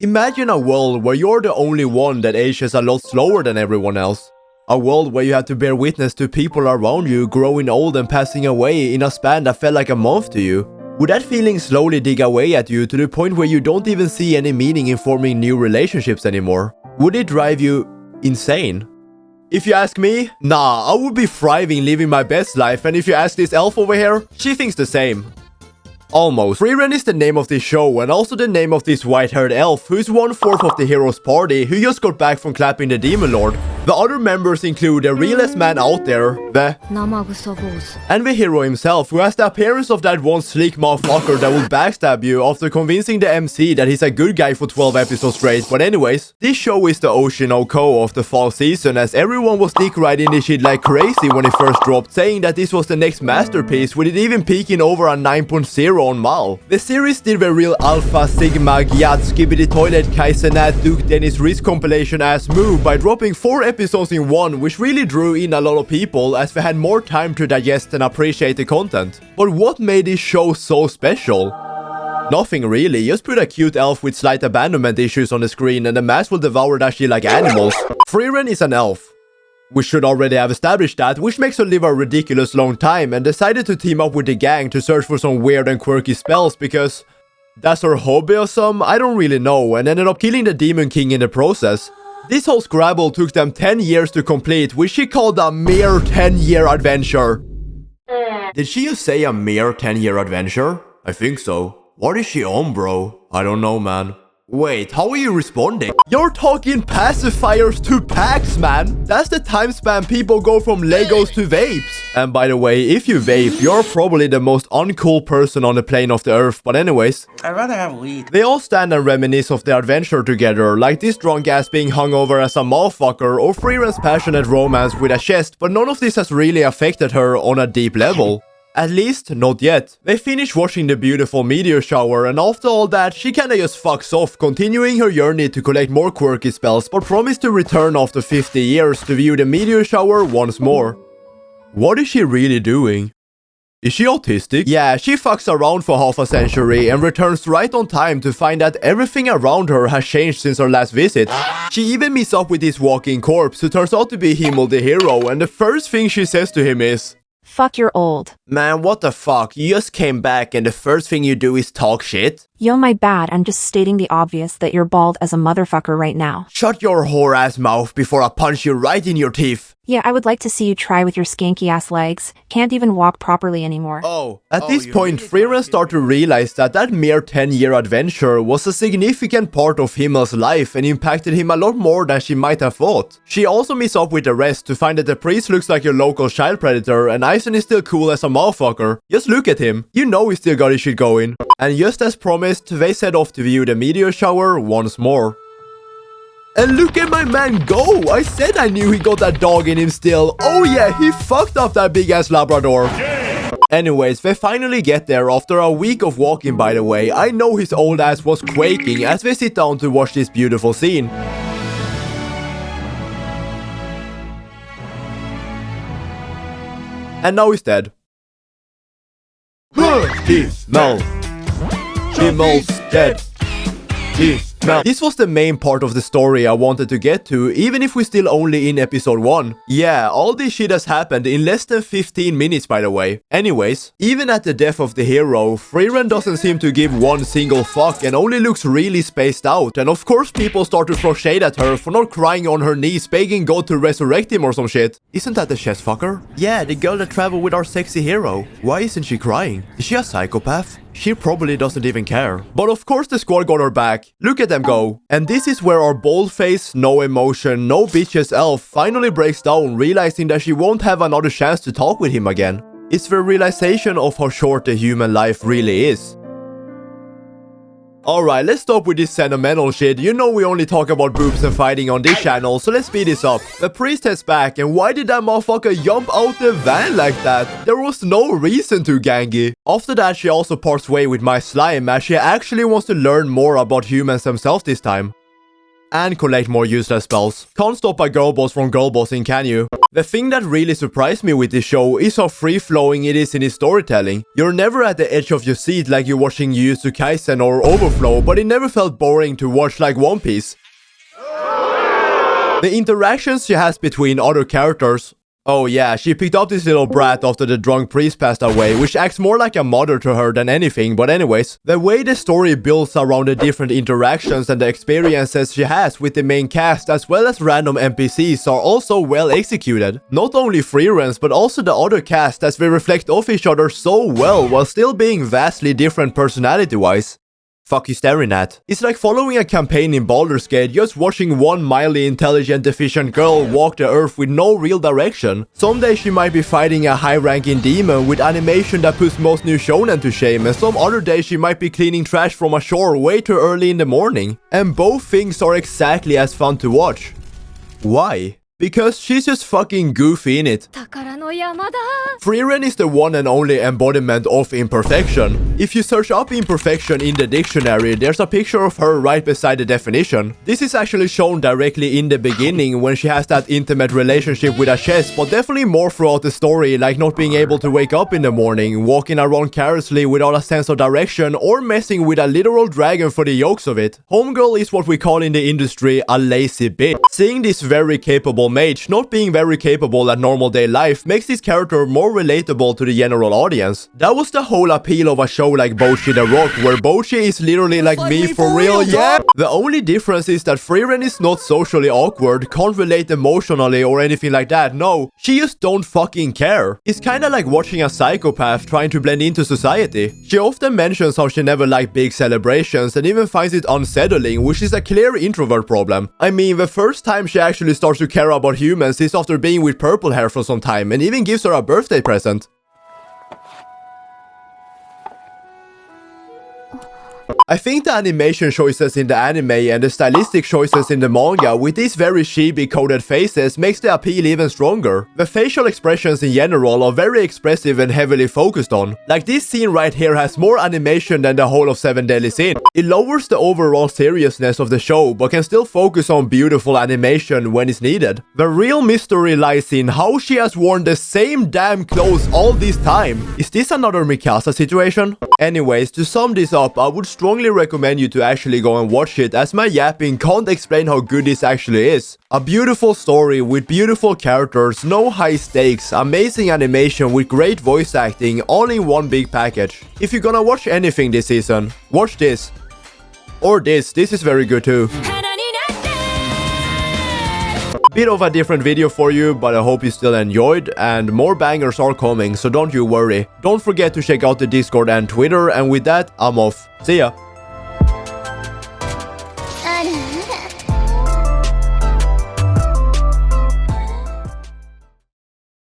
Imagine a world where you're the only one that ages a lot slower than everyone else. A world where you had to bear witness to people around you growing old and passing away in a span that felt like a month to you. Would that feeling slowly dig away at you to the point where you don't even see any meaning in forming new relationships anymore? Would it drive you insane? If you ask me, nah, I would be thriving, living my best life, and if you ask this elf over here, she thinks the same. Almost. Frieren is the name of this show and also the name of this white-haired elf who is 1/4 of the hero's party who just got back from clapping the Demon Lord. The other members include the realest man out there, and the hero himself, who has the appearance of that one sleek motherfucker that will backstab you after convincing the MC that he's a good guy for 12 episodes straight. But anyways, this show is the Oshinoko of the fall season, as everyone was dick riding this shit like crazy when it first dropped, saying that this was the next masterpiece, with it even peaking over a 9.0 on Mal. The series did the real Alpha Sigma Gyat Skibbity Toilet Kaisenat Duke Dennis Reese compilation ass move by dropping 4 episodes in one, which really drew in a lot of people as they had more time to digest and appreciate the content. But what made this show so special? Nothing really, just put a cute elf with slight abandonment issues on the screen and the mass will devour that shit like animals. Frieren is an elf. We should already have established that, which makes her live a ridiculous long time, and decided to team up with the gang to search for some weird and quirky spells because that's her hobby or some, I don't really know, and ended up killing the Demon King in the process. This whole scrabble took them 10 years to complete, which she called a mere 10-year adventure. Did she just say a mere 10-year adventure? I think so. What is she on, bro? I don't know, man. Wait, how are you responding? You're talking pacifiers to packs, man. That's the time span people go from Legos to vapes. And by the way, if you vape, you're probably the most uncool person on the plane of the earth. But anyways, I'd rather have weed. They all stand and reminisce of their adventure together, like this drunk ass being hungover as a motherfucker or Frieren's passionate romance with a chest, but none of this has really affected her on a deep level. At least, not yet. They finish watching the beautiful meteor shower, and after all that, she kinda just fucks off, continuing her journey to collect more quirky spells, but promise to return after 50 years to view the meteor shower once more. What is she really doing? Is she autistic? Yeah, she fucks around for half a century and returns right on time to find that everything around her has changed since her last visit. She even meets up with this walking corpse who turns out to be Himmel the hero, and the first thing she says to him is, "Fuck, you're old." Man, what the fuck? You just came back and the first thing you do is talk shit? Yo, my bad, I'm just stating the obvious that you're bald as a motherfucker right now. Shut your whore ass mouth before I punch you right in your teeth. Yeah, I would like to see you try with your skanky ass legs. Can't even walk properly anymore. At this point, Frieren started to realize that that mere 10-year adventure was a significant part of Himmel's life and impacted him a lot more than she might have thought. She also meets up with the rest to find that the priest looks like your local child predator and Eisen is still cool as a motherfucker. Just look at him. You know he still got his shit going. And just as promised, they set off to view the meteor shower once more. And look at my man go! I said I knew he got that dog in him still. Oh yeah, he fucked up that big ass Labrador. Yeah. Anyways, they finally get there after a week of walking, by the way. I know his old ass was quaking as they sit down to watch this beautiful scene. And now he's dead. Himmel's dead. This was the main part of the story I wanted to get to, even if we're still only in episode 1. Yeah, all this shit has happened in less than 15 minutes, by the way. Anyways, even at the death of the hero, Frieren doesn't seem to give one single fuck and only looks really spaced out, and of course people start to throw shade at her for not crying on her knees begging God to resurrect him or some shit. Isn't that the chest fucker? Yeah, the girl that traveled with our sexy hero. Why isn't she crying? Is she a psychopath? She probably doesn't even care. But of course the squad got her back. Look at them go. And this is where our bold face, no emotion, no bitches elf finally breaks down, realizing that she won't have another chance to talk with him again. It's the realization of how short the human life really is. Alright, let's stop with this sentimental shit. You know we only talk about boobs and fighting on this channel, so let's speed this up. The priest heads back, and why did that motherfucker jump out the van like that? There was no reason to, gangy. After that, she also parts way with my slime, as she actually wants to learn more about humans themselves this time. and collect more useless spells. Can't stop a girl boss from girl bossing, can you? The thing that really surprised me with this show is how free-flowing it is in its storytelling. You're never at the edge of your seat like you're watching Jujutsu Kaisen or Overflow, but it never felt boring to watch like One Piece. The interactions she has between other characters. Oh yeah, she picked up this little brat after the drunk priest passed away, which acts more like a mother to her than anything, but anyways. The way the story builds around the different interactions and the experiences she has with the main cast as well as random NPCs are also well executed. Not only Frieren's but also the other cast, as they reflect off each other so well while still being vastly different personality-wise. Fuck you staring at? It's like following a campaign in Baldur's Gate, just watching one mildly intelligent efficient girl walk the earth with no real direction. Some days she might be fighting a high-ranking demon with animation that puts most new shonen to shame, and some other days she might be cleaning trash from a shore way too early in the morning. And both things are exactly as fun to watch. Why? Because she's just fucking goofy in it. Frieren is the one and only embodiment of imperfection. If you search up imperfection in the dictionary, there's a picture of her right beside the definition. This is actually shown directly in the beginning when she has that intimate relationship with a chess, but definitely more throughout the story, like not being able to wake up in the morning, walking around carelessly without a sense of direction, or messing with a literal dragon for the yokes of it. Homegirl is what we call in the industry a lazy bitch. Seeing this very capable mage not being very capable at normal day life makes this character more relatable to the general audience. That was the whole appeal of a show like Bocchi the Rock, where Bocchi is literally like me for real, yeah! The only difference is that Frieren is not socially awkward, can't relate emotionally or anything like that, no. She just don't fucking care. It's kinda like watching a psychopath trying to blend into society. She often mentions how she never liked big celebrations and even finds it unsettling, which is a clear introvert problem. I mean, the first time she actually starts to care about humans is after being with purple hair for some time, and even gives her a birthday present. I think the animation choices in the anime and the stylistic choices in the manga with these very chibi coded faces makes the appeal even stronger. The facial expressions in general are very expressive and heavily focused on. Like this scene right here has more animation than the whole of Seven Deadly Sins. It lowers the overall seriousness of the show but can still focus on beautiful animation when it's needed. The real mystery lies in how she has worn the same damn clothes all this time. Is this another Mikasa situation? Anyways, to sum this up, I would strongly recommend you to actually go and watch it, as my yapping can't explain how good this actually is. A beautiful story with beautiful characters, no high stakes, amazing animation with great voice acting, all in one big package. If you're gonna watch anything this season, watch this. Or this is very good too. Bit of a different video for you, but I hope you still enjoyed, and more bangers are coming, so don't you worry. Don't forget to check out the Discord and Twitter, and with that, I'm off. See ya!